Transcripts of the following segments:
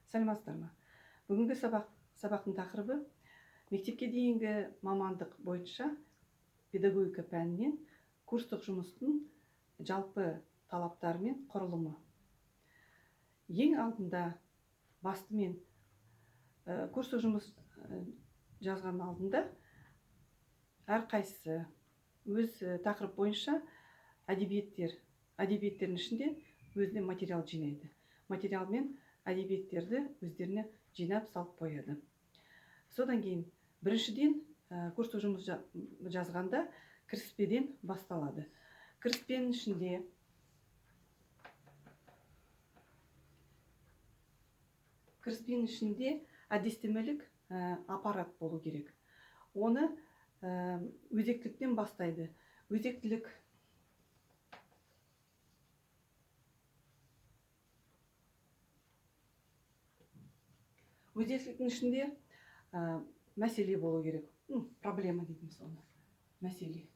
Саламатсыздар ма? Бүгінгі сабақтың тақырыбы мектепке дейінгі мамандық бойынша педагогика пәнінен курстық жұмыстың жалпы талаптары мен құрылымы. Ең алдында бастымен курстық жұмыс жазған алдында әрқайсысы өз тақырып бойынша әдебиеттердің ішінде өзіне материал жинайды. Материал мен әдебиеттерді өздеріне жинап салып қояды. Содан кейін біріншіден курстық жұмыс жазғанда кіріспеден басталады. Кіріспенің ішінде әдістемелік аппарат болу керек. Оны өзектіліктен бастайды. Өзектіліктің ішінде мәселе болу керек. Проблема дейміз оны. Мәселе.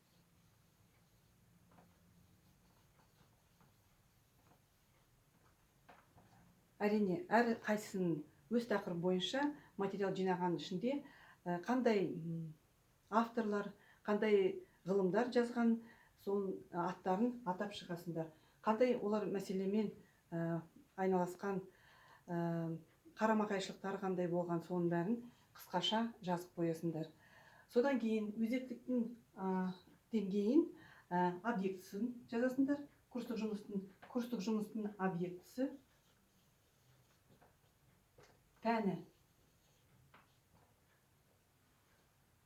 Әрине, әр қайсының өз тақырып бойынша материал жинаған ішінде қандай авторлар, қандай ғылымдар жазған, сол аттарын атап шығасыңдар. Қандай олар мәселемен айналысқан, қарама-қайшылықтары қандай болған, соның бәрін қысқаша жазып қоясыңдар. Содан кейін өзектіліктің деңгейін объектісін жазасыңдар. Курстық жұмыстың объектісі пәні.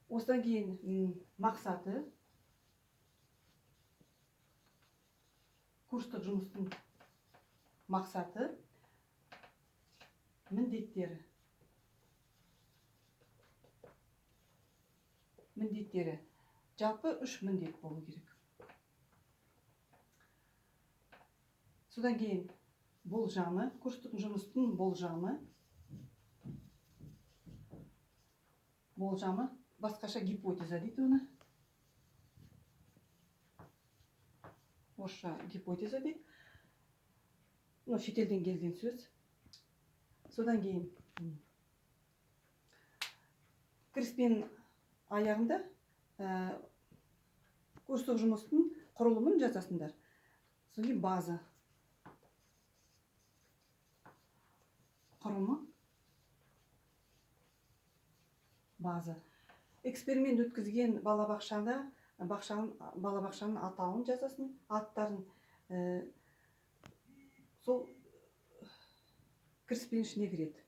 Осыдан кейін мақсаты, курстық жұмыстың мақсаты, міндеттері. Жалпы 3 міндет болу керек. Содан кейін болжамы, курстық жұмыстың болжамы, басқаша гипотеза дейді оны. Орысша гипотеза дейді. Шетелден келген сөз. Содан кейін кіріспенің аяғында курстық жұмыстың құрылымын жазасыңдар. Содан кейін база. Құрылымы. База. Эксперимент өткізген балабақшаның атауын жазасың, аттарын. Сол кіріспенің ішіне кіреді.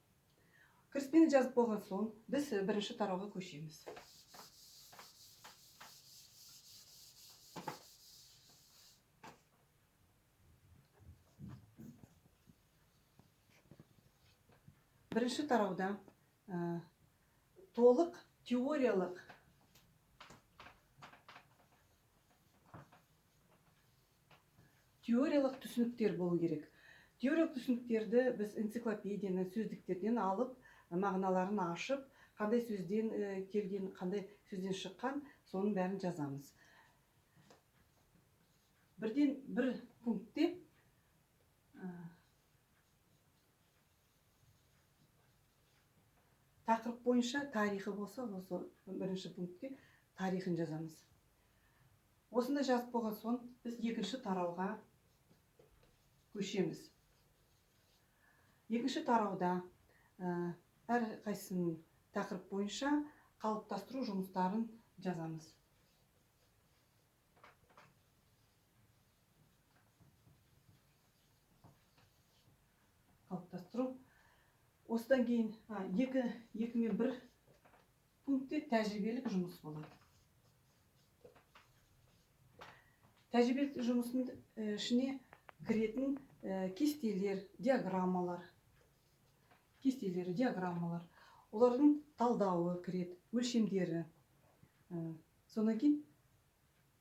Кіріспені жазып болған соң, біз бірінші тарауға көшеміз. Бірінші тарауда толық теориялық түсініктер болу керек. Теориялық түсініктерді біз энциклопедияны, сөздіктерден алып, мағыналарын ашып, қандай сөзден келген, қандай сөзден шыққан, соның бәрін жазамыз. Бірден бір пунктте тақырып бойынша тарихы болса, осы бірінші пунктте тарихын жазамыз. Осында жазып болған соң, біз екінші тарауға көшеміз. Екінші тарауда әр қайсының тақырып бойынша қалыптастыру жұмыстарын жазамыз. Қалыптастыру. Осыдан кейін 2 мен 1 пунктте тәжірибелік жұмыс болады. Тәжірибелік жұмыстың ішіне кіретін кестелер, диаграммалар. Олардың талдауы кіреді, өлшемдері.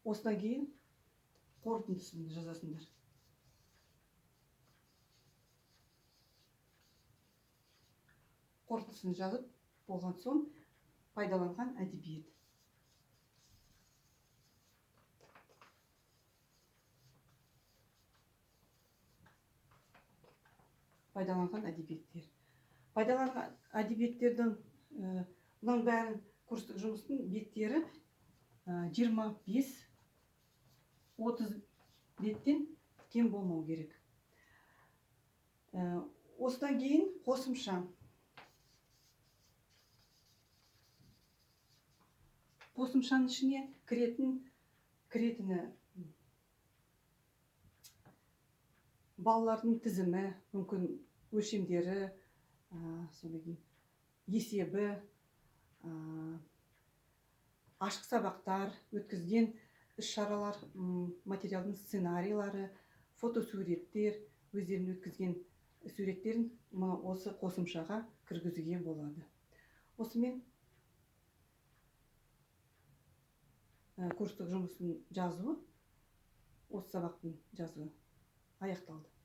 Осыдан кейін қорытындысын жазасыңдар. Қорытындысын жазып болған соң пайдаланған әдебиет. пайдаланған әдебиеттер. пайдаланған әдебиеттердің мынаның бәрін курстық жұмыстың беттері 25-30 беттен кем болмау керек. Осыдан кейін қосымша. Қосымшаның ішіне кіретіні балалардың тізімі, мүмкін өлшемдері, содан кейін есебі, ашық сабақтар, өткізген іс-шаралар, материалдың сценарийлары, фотосуреттер, өздерінің өткізген суреттерін осы қосымшаға кіргізуге болады. Осымен курстық жұмыстың жазуы, осы сабақтың жазуы аяқталды.